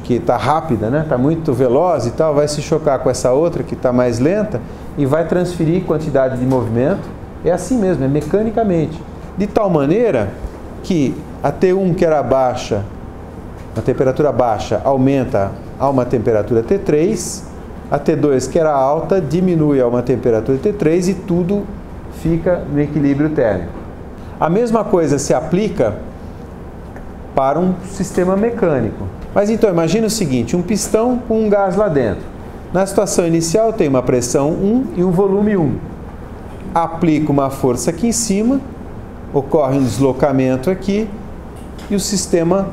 que está rápida, né? Está muito veloz e tal, vai se chocar com essa outra que está mais lenta e vai transferir quantidade de movimento. É assim mesmo, é mecanicamente. De tal maneira que a T1, que era baixa, a temperatura baixa, aumenta a uma temperatura T3, a T2, que era alta, diminui a uma temperatura T3 e tudo fica no equilíbrio térmico. A mesma coisa se aplica para um sistema mecânico. Mas então, imagina o seguinte, um pistão com um gás lá dentro. Na situação inicial tem uma pressão 1 e um volume 1. Aplico uma força aqui em cima, ocorre um deslocamento aqui e o sistema,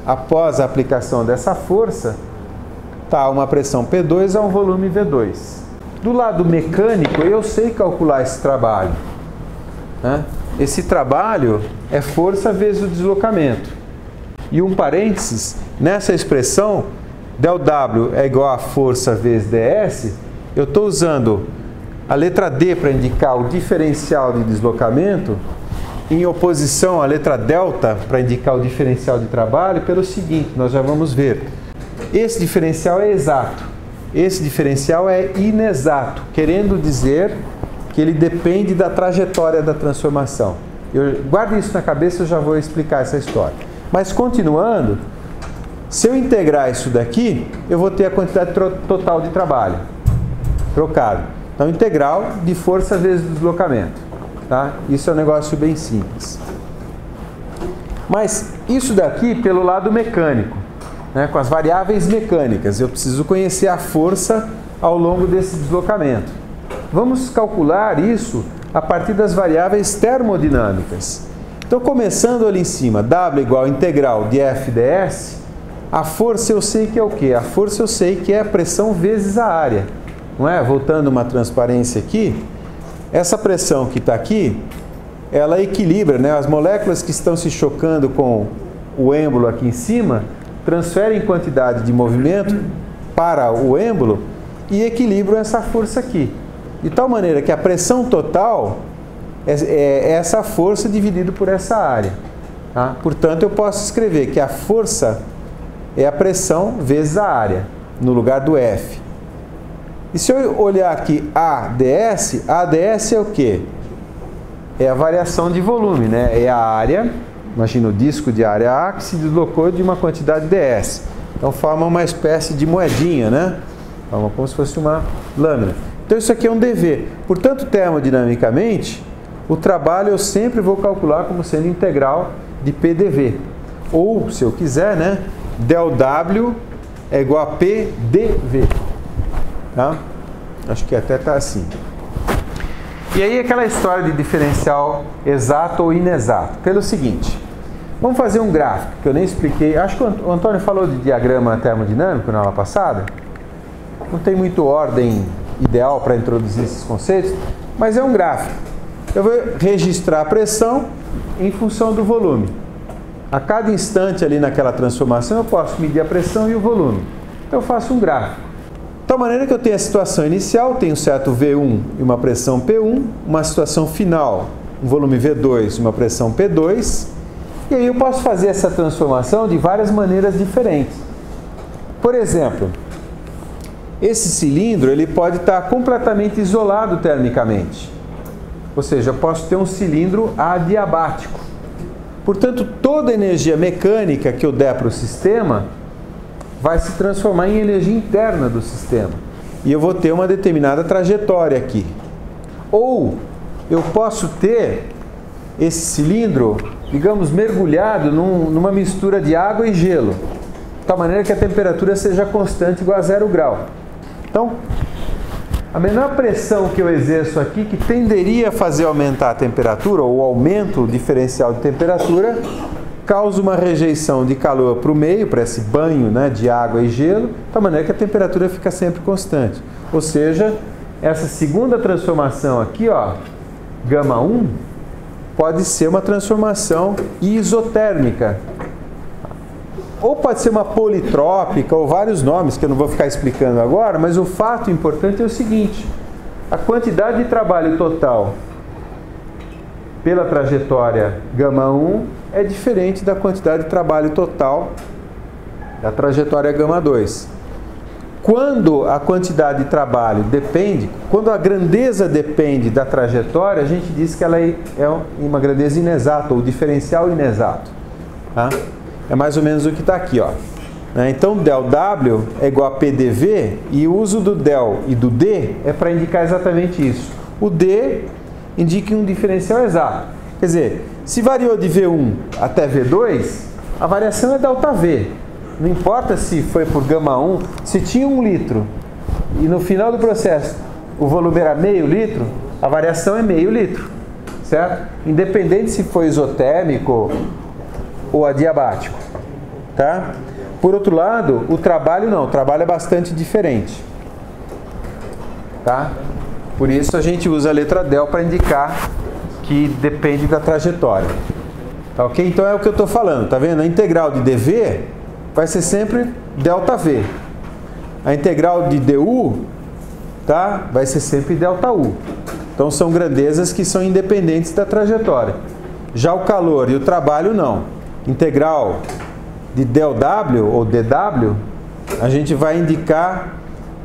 após a aplicação dessa força, está uma pressão P2 a um volume V2. Do lado mecânico, eu sei calcular esse trabalho. Né? Esse trabalho é força vezes o deslocamento. E um parênteses, nessa expressão, ΔW é igual a força vezes ds, eu estou usando a letra D para indicar o diferencial de deslocamento, em oposição à letra delta para indicar o diferencial de trabalho, pelo seguinte, nós já vamos ver. Esse diferencial é exato, esse diferencial é inexato, querendo dizer que ele depende da trajetória da transformação. Guarde isso na cabeça, eu já vou explicar essa história. Mas continuando, se eu integrar isso daqui, eu vou ter a quantidade total de trabalho trocado. Então, integral de força vezes deslocamento. Tá? Isso é um negócio bem simples. Mas isso daqui pelo lado mecânico, né, com as variáveis mecânicas. Eu preciso conhecer a força ao longo desse deslocamento. Vamos calcular isso a partir das variáveis termodinâmicas. Então, começando ali em cima, W igual a integral de F ds, a força eu sei que é o quê? A força eu sei que é a pressão vezes a área. Não é? Voltando uma transparência aqui, essa pressão que está aqui, ela equilibra, né? As moléculas que estão se chocando com o êmbolo aqui em cima, transferem quantidade de movimento para o êmbolo e equilibram essa força aqui. De tal maneira que a pressão total é essa força dividido por essa área. Tá? Portanto, eu posso escrever que a força é a pressão vezes a área, no lugar do F. E se eu olhar aqui AdS é o quê? É a variação de volume, né? É a área, imagina o disco de área A que se deslocou de uma quantidade ds. Então forma uma espécie de moedinha, né? Forma como se fosse uma lâmina. Então isso aqui é um dV. Portanto, termodinamicamente, o trabalho eu sempre vou calcular como sendo integral de PDV. Ou, se eu quiser, né? ΔW é igual a PDV. Tá? Acho que até está assim. E aí aquela história de diferencial exato ou inexato. Pelo seguinte, vamos fazer um gráfico, que eu nem expliquei. Acho que o Antônio falou de diagrama termodinâmico na aula passada. Não tem muito ordem ideal para introduzir esses conceitos, mas é um gráfico. Eu vou registrar a pressão em função do volume. A cada instante ali naquela transformação eu posso medir a pressão e o volume. Então eu faço um gráfico. De tal maneira que eu tenho a situação inicial, tenho um certo V1 e uma pressão P1, uma situação final, um volume V2 e uma pressão P2, e aí eu posso fazer essa transformação de várias maneiras diferentes. Por exemplo, esse cilindro ele pode estar completamente isolado termicamente, ou seja, eu posso ter um cilindro adiabático. Portanto, toda a energia mecânica que eu der para o sistema vai se transformar em energia interna do sistema. E eu vou ter uma determinada trajetória aqui. Ou eu posso ter esse cilindro, digamos, mergulhado numa mistura de água e gelo, de tal maneira que a temperatura seja constante igual a 0 grau. Então, a menor pressão que eu exerço aqui, que tenderia a fazer aumentar a temperatura, ou aumento o diferencial de temperatura, causa uma rejeição de calor para o meio, para esse banho, né, de água e gelo, de tal maneira que a temperatura fica sempre constante. Ou seja, essa segunda transformação aqui, ó, gama 1, pode ser uma transformação isotérmica. Ou pode ser uma politrópica, ou vários nomes que eu não vou ficar explicando agora, mas o fato importante é o seguinte: a quantidade de trabalho total pela trajetória gama 1 é diferente da quantidade de trabalho total da trajetória gama 2. Quando a quantidade de trabalho depende, quando a grandeza depende da trajetória, a gente diz que ela é uma grandeza inexata, ou diferencial inexato. Tá? É mais ou menos o que está aqui, ó. Então, ΔW é igual a PDV, e o uso do del e do d é para indicar exatamente isso. O d indica um diferencial exato. Quer dizer, se variou de V1 até V2, a variação é ΔV. Não importa se foi por gama 1, se tinha 1 litro e no final do processo o volume era meio litro, a variação é meio litro, certo? Independente se foi isotérmico ou adiabático, tá? Por outro lado, o trabalho não, o trabalho é bastante diferente, tá? Por isso a gente usa a letra del para indicar que depende da trajetória, tá ok? Então é o que eu estou falando, tá vendo? A integral de dV vai ser sempre ΔV. A integral de du, tá? Vai ser sempre ΔU. Então são grandezas que são independentes da trajetória. Já o calor e o trabalho não. Integral de ΔW ou dW, a gente vai indicar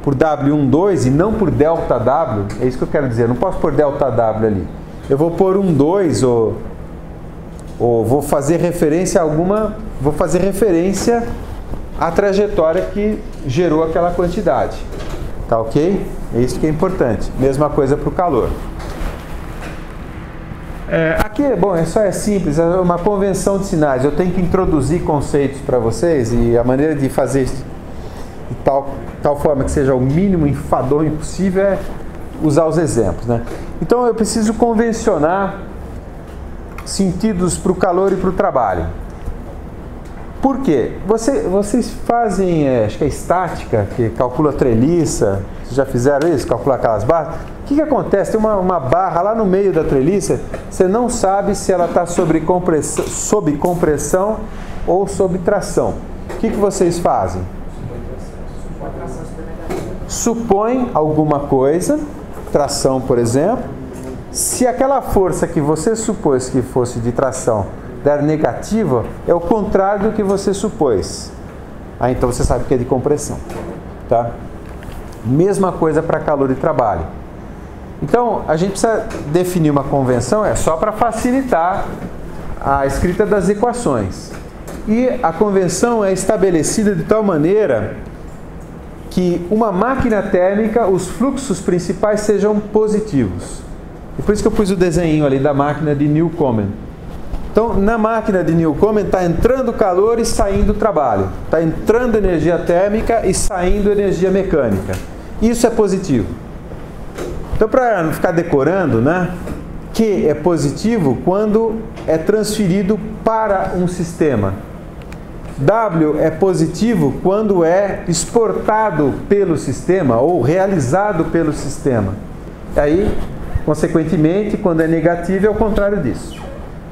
por W12 e não por ΔW. É isso que eu quero dizer. Eu não posso pôr ΔW ali. Eu vou pôr 12 ou vou fazer referência a alguma, vou fazer referência à trajetória que gerou aquela quantidade. Tá ok? É isso que é importante. Mesma coisa para o calor. Aqui é simples, é uma convenção de sinais. Eu tenho que introduzir conceitos para vocês e a maneira de fazer isso de tal forma que seja o mínimo enfadonho possível é usar os exemplos, né? Então eu preciso convencionar sentidos para o calor e para o trabalho. Por quê? Vocês fazem, acho que é estática, que calcula treliça, vocês já fizeram isso? Calcular aquelas barras? O que acontece? Tem uma barra lá no meio da treliça, você não sabe se ela está sob compressão ou sob tração. O que vocês fazem? Supõe alguma coisa, tração, por exemplo. Se aquela força que você supôs que fosse de tração der negativa, é o contrário do que você supôs. Então você sabe que é de compressão. Tá? Mesma coisa para calor e trabalho. Então, a gente precisa definir uma convenção, só para facilitar a escrita das equações. E a convenção é estabelecida de tal maneira que uma máquina térmica, os fluxos principais sejam positivos. E por isso que eu pus o desenho ali da máquina de Newcomen. Então, na máquina de Newcomen está entrando calor e saindo trabalho. Está entrando energia térmica e saindo energia mecânica. Isso é positivo. Então, para não ficar decorando, né? Q é positivo quando é transferido para um sistema. W é positivo quando é exportado pelo sistema ou realizado pelo sistema. Aí, consequentemente, quando é negativo é o contrário disso.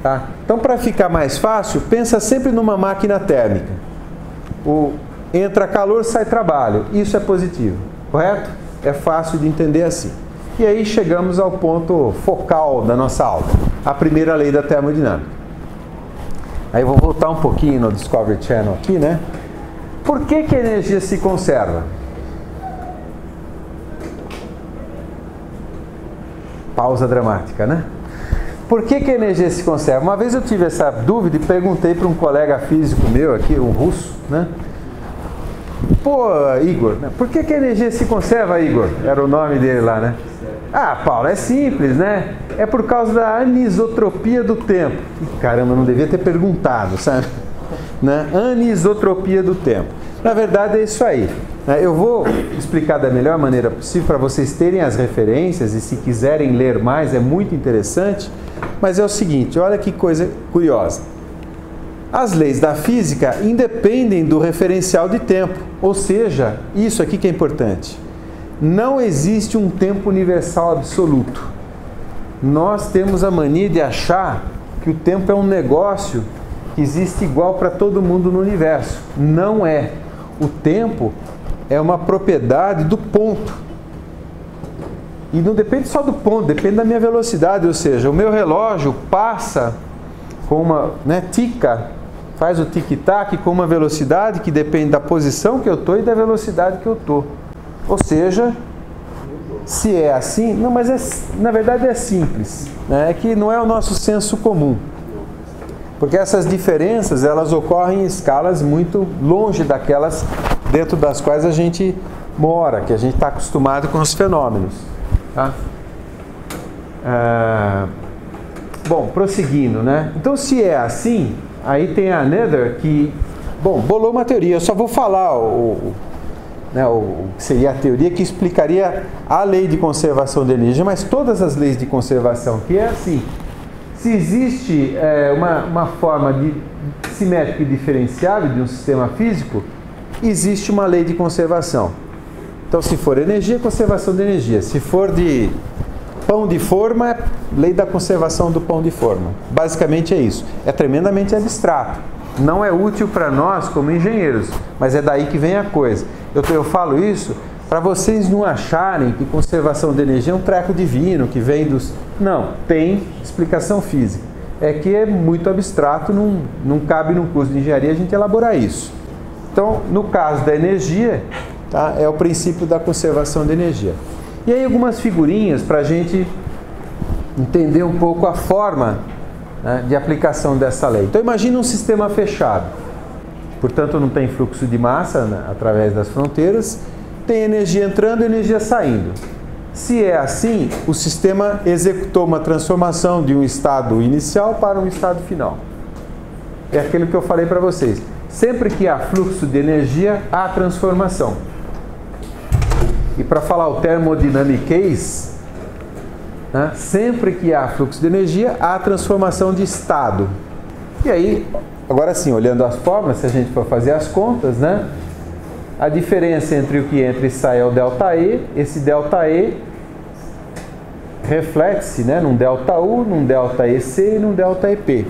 Tá? Então, para ficar mais fácil, pensa sempre numa máquina térmica. Entra calor, sai trabalho. Isso é positivo, correto? É fácil de entender assim. E aí chegamos ao ponto focal da nossa aula, a primeira lei da termodinâmica. Aí eu vou voltar um pouquinho no Discovery Channel aqui, né? Por que a energia se conserva? Pausa dramática, né? Por que a energia se conserva? Uma vez eu tive essa dúvida e perguntei para um colega físico meu aqui, um russo, né? Pô, Igor, né? Por que a energia se conserva, Igor? Era o nome dele lá, né? Ah, Paulo, é simples, né? É por causa da anisotropia do tempo. Caramba, não devia ter perguntado, sabe? Né? Anisotropia do tempo. Na verdade é isso aí. Eu vou explicar da melhor maneira possível para vocês terem as referências e se quiserem ler mais é muito interessante. Mas é o seguinte, olha que coisa curiosa. As leis da física independem do referencial de tempo. Ou seja, isso aqui que é importante. Não existe um tempo universal absoluto. Nós temos a mania de achar que o tempo é um negócio que existe igual para todo mundo no universo. Não é. O tempo é uma propriedade do ponto. E não depende só do ponto, depende da minha velocidade. Ou seja, o meu relógio passa com uma, tica, faz o tic-tac com uma velocidade que depende da posição que eu estou e da velocidade que eu estou. Ou seja, se é assim, não, mas na verdade é simples, né? É que não é o nosso senso comum. Porque essas diferenças, elas ocorrem em escalas muito longe daquelas dentro das quais a gente mora, que a gente está acostumado com os fenômenos. Tá? Bom, prosseguindo, né? Então, se é assim, aí tem a Nether que, bolou uma teoria. Eu só vou falar o que seria a teoria que explicaria a lei de conservação de energia, mas todas as leis de conservação, que é assim, se existe uma forma simétrica e diferenciável de um sistema físico, existe uma lei de conservação. Então, se for energia, conservação de energia. Se for de pão de forma, é lei da conservação do pão de forma. Basicamente é isso. É tremendamente abstrato. Não é útil para nós como engenheiros, mas é daí que vem a coisa. Eu falo isso para vocês não acharem que conservação de energia é um treco divino que vem dos... Não, tem explicação física. É que é muito abstrato, não cabe num curso de engenharia a gente elaborar isso. Então, no caso da energia, tá, é o princípio da conservação de energia. E aí algumas figurinhas para a gente entender um pouco a forma, né, de aplicação dessa lei. Então, imagine um sistema fechado. Portanto, não tem fluxo de massa, né, através das fronteiras. Tem energia entrando e energia saindo. Se é assim, o sistema executou uma transformação de um estado inicial para um estado final. É aquilo que eu falei para vocês. Sempre que há fluxo de energia, há transformação. E para falar o termodinamiquez, né, sempre que há fluxo de energia, há transformação de estado. E aí, agora sim, olhando as fórmulas, se a gente for fazer as contas, né, a diferença entre o que entra e sai é o ΔE. Esse ΔE reflete-se, né, num ΔU, num ΔEC e num ΔEP.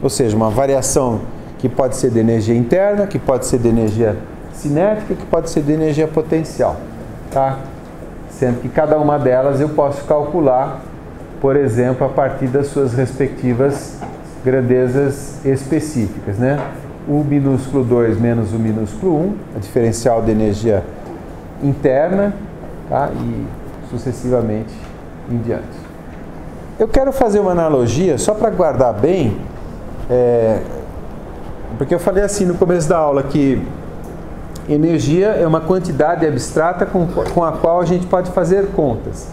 Ou seja, uma variação que pode ser de energia interna, que pode ser de energia cinética, que pode ser de energia potencial. Tá? Sendo que cada uma delas eu posso calcular, por exemplo, a partir das suas respectivas grandezas específicas, né? U minúsculo 2 menos U minúsculo 1, a diferencial de energia interna, tá? E sucessivamente em diante. Eu quero fazer uma analogia, só para guardar bem, porque eu falei assim no começo da aula que energia é uma quantidade abstrata com a qual a gente pode fazer contas.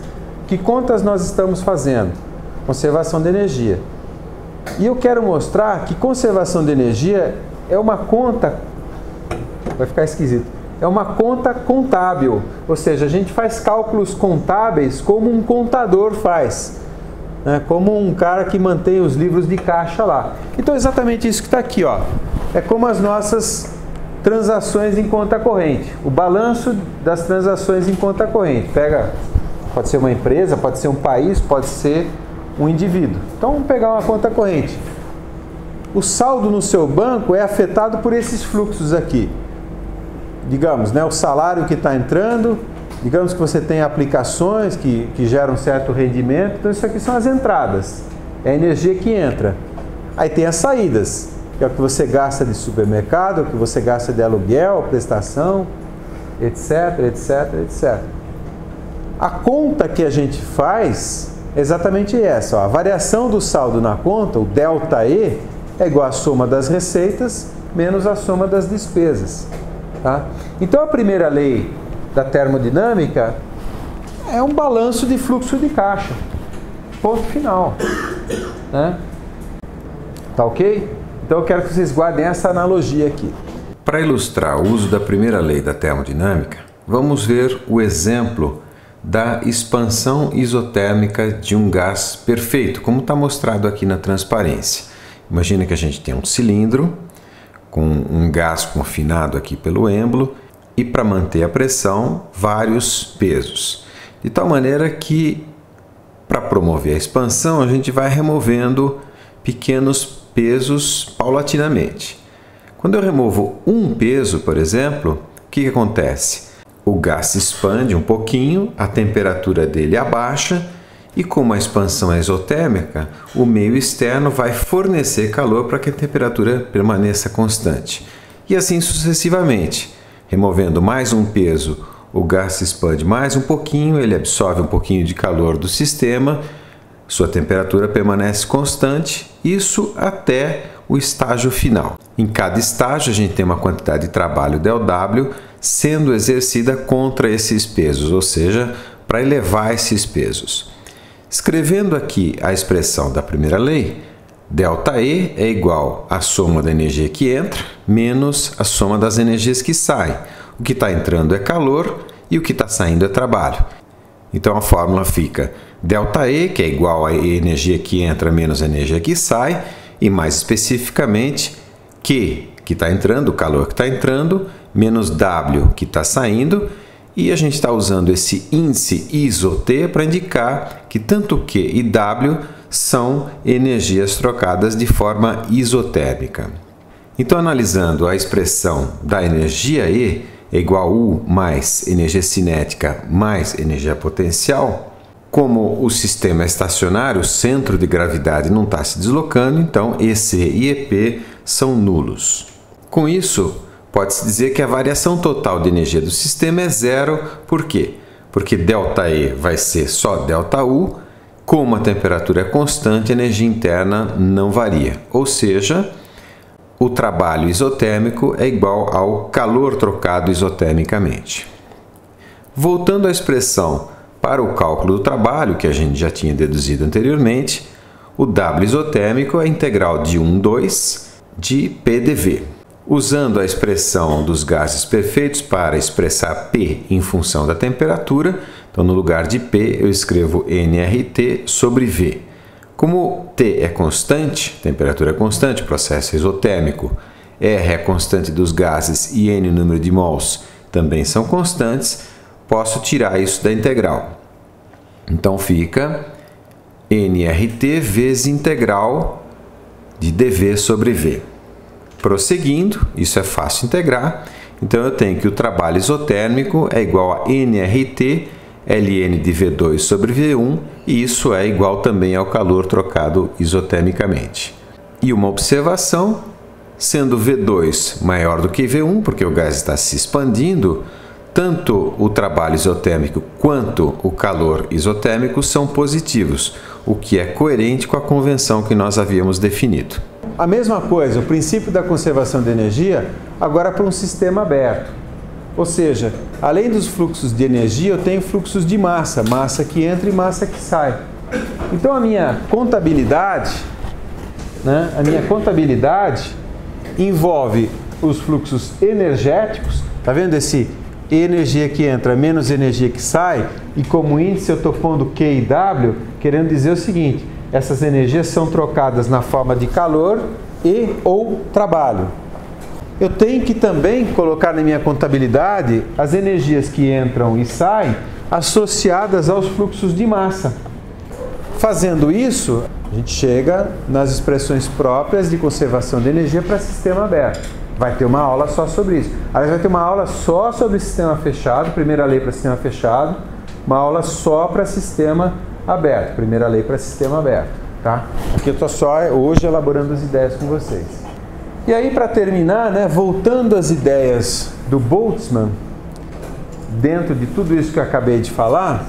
Que contas nós estamos fazendo? Conservação de energia. E eu quero mostrar que conservação de energia é uma conta, vai ficar esquisito, é uma conta contábil, ou seja, a gente faz cálculos contábeis como um contador faz, né? Como um cara que mantém os livros de caixa lá. Então é exatamente isso que está aqui, ó. É como as nossas transações em conta corrente, o balanço das transações em conta corrente. Pega, pode ser uma empresa, pode ser um país, pode ser um indivíduo. Então vamos pegar uma conta corrente. O saldo no seu banco é afetado por esses fluxos aqui. Digamos, né, o salário que está entrando, digamos que você tem aplicações que geram certo rendimento, então isso aqui são as entradas, é a energia que entra. Aí tem as saídas, que é o que você gasta de supermercado, o que você gasta de aluguel, prestação, etc, etc, etc. A conta que a gente faz é exatamente essa, ó. A variação do saldo na conta, o ΔE, é igual à soma das receitas menos a soma das despesas. Tá? Então a primeira lei da termodinâmica é um balanço de fluxo de caixa. Ponto final. Né? Tá ok? Então eu quero que vocês guardem essa analogia aqui. Para ilustrar o uso da primeira lei da termodinâmica, vamos ver o exemplo da expansão isotérmica de um gás perfeito, como está mostrado aqui na transparência. Imagina que a gente tem um cilindro com um gás confinado aqui pelo êmbolo e, para manter a pressão, vários pesos. De tal maneira que, para promover a expansão, a gente vai removendo pequenos pesos paulatinamente. Quando eu removo um peso, por exemplo, o que acontece? O gás se expande um pouquinho, a temperatura dele abaixa e, como a expansão é isotérmica, o meio externo vai fornecer calor para que a temperatura permaneça constante. E assim sucessivamente. Removendo mais um peso, o gás se expande mais um pouquinho, ele absorve um pouquinho de calor do sistema, sua temperatura permanece constante, isso até o estágio final. Em cada estágio, a gente tem uma quantidade de trabalho ΔW sendo exercida contra esses pesos, ou seja, para elevar esses pesos. Escrevendo aqui a expressão da primeira lei, ΔE é igual à soma da energia que entra menos a soma das energias que saem. O que está entrando é calor e o que está saindo é trabalho. Então a fórmula fica ΔE, que é igual à energia que entra menos a energia que sai, e mais especificamente Q, que está entrando, o calor que está entrando, menos W, que está saindo, e a gente está usando esse índice ISOT para indicar que tanto Q e W são energias trocadas de forma isotérmica. Então, analisando a expressão da energia E é igual a U mais energia cinética mais energia potencial, como o sistema é estacionário, o centro de gravidade não está se deslocando, então EC e EP são nulos. Com isso, pode-se dizer que a variação total de energia do sistema é zero. Por quê? Porque ΔE vai ser só ΔU, como a temperatura é constante, a energia interna não varia. Ou seja, o trabalho isotérmico é igual ao calor trocado isotermicamente. Voltando à expressão Para o cálculo do trabalho, que a gente já tinha deduzido anteriormente, o W isotérmico é a integral de 1/2 de PdV. Usando a expressão dos gases perfeitos para expressar P em função da temperatura, então no lugar de P eu escrevo nRT sobre V. Como T é constante, temperatura é constante, processo isotérmico, R é a constante dos gases e N o número de mols também são constantes, posso tirar isso da integral. Então fica nRT vezes integral de dV sobre V. Prosseguindo, isso é fácil integrar, então eu tenho que o trabalho isotérmico é igual a nRT ln de V2 sobre V1, e isso é igual também ao calor trocado isotermicamente. E uma observação, sendo V2 maior do que V1, porque o gás está se expandindo, tanto o trabalho isotérmico quanto o calor isotérmico são positivos, o que é coerente com a convenção que nós havíamos definido. A mesma coisa, o princípio da conservação de energia, agora para um sistema aberto. Ou seja, além dos fluxos de energia, eu tenho fluxos de massa, massa que entra e massa que sai. Então a minha contabilidade, envolve os fluxos energéticos, tá vendo esse energia que entra menos energia que sai? E como índice eu estou pondo Q e W, querendo dizer o seguinte: essas energias são trocadas na forma de calor e ou trabalho. Eu tenho que também colocar na minha contabilidade as energias que entram e saem associadas aos fluxos de massa. Fazendo isso, a gente chega nas expressões próprias de conservação de energia para sistema aberto. Vai ter uma aula só sobre isso. Aliás, vai ter uma aula só sobre sistema fechado, primeira lei para sistema fechado, uma aula só para sistema aberto, primeira lei para sistema aberto, tá? Aqui eu estou só hoje elaborando as ideias com vocês. E aí, para terminar, voltando às ideias do Boltzmann, dentro de tudo isso que eu acabei de falar,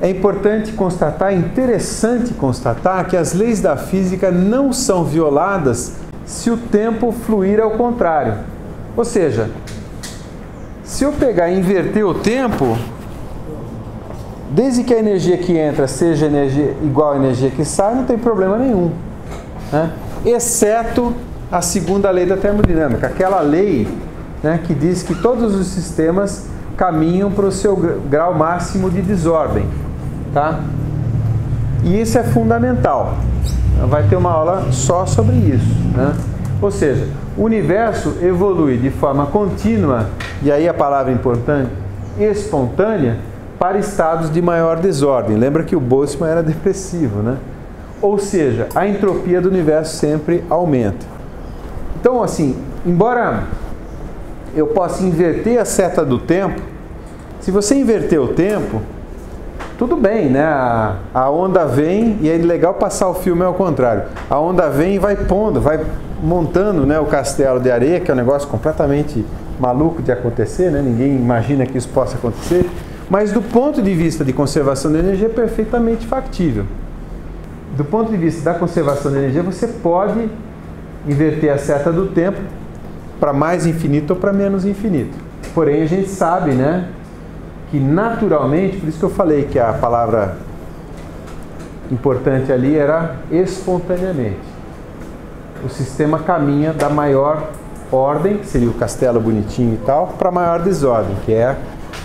é importante constatar, é interessante constatar que as leis da física não são violadas se o tempo fluir ao contrário. Ou seja, se eu pegar e inverter o tempo, desde que a energia que entra seja igual à energia que sai, não tem problema nenhum, né? Exceto a segunda lei da termodinâmica, aquela lei, que diz que todos os sistemas caminham para o seu grau máximo de desordem, tá? E isso é fundamental. Vai ter uma aula só sobre isso, né? Ou seja, o universo evolui de forma contínua, e aí a palavra importante, espontânea, para estados de maior desordem. Lembra que o Boltzmann era depressivo, né? Ou seja, a entropia do universo sempre aumenta. Então, assim, embora eu possa inverter a seta do tempo, se você inverter o tempo, tudo bem, né? A onda vem, e é legal passar o filme ao contrário. A onda vem e vai pondo, vai montando, né, o castelo de areia, que é um negócio completamente maluco de acontecer, né? Ninguém imagina que isso possa acontecer. Mas do ponto de vista de conservação de energia é perfeitamente factível. Do ponto de vista da conservação de energia, você pode inverter a seta do tempo para mais infinito ou para menos infinito. Porém, a gente sabe, né, que naturalmente, por isso que eu falei que a palavra importante ali era espontaneamente. O sistema caminha da maior ordem, que seria o castelo bonitinho e tal, para a maior desordem, que é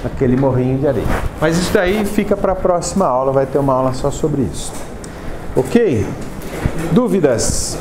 aquele morrinho de areia. Mas isso daí fica para a próxima aula, vai ter uma aula só sobre isso. Ok? Dúvidas?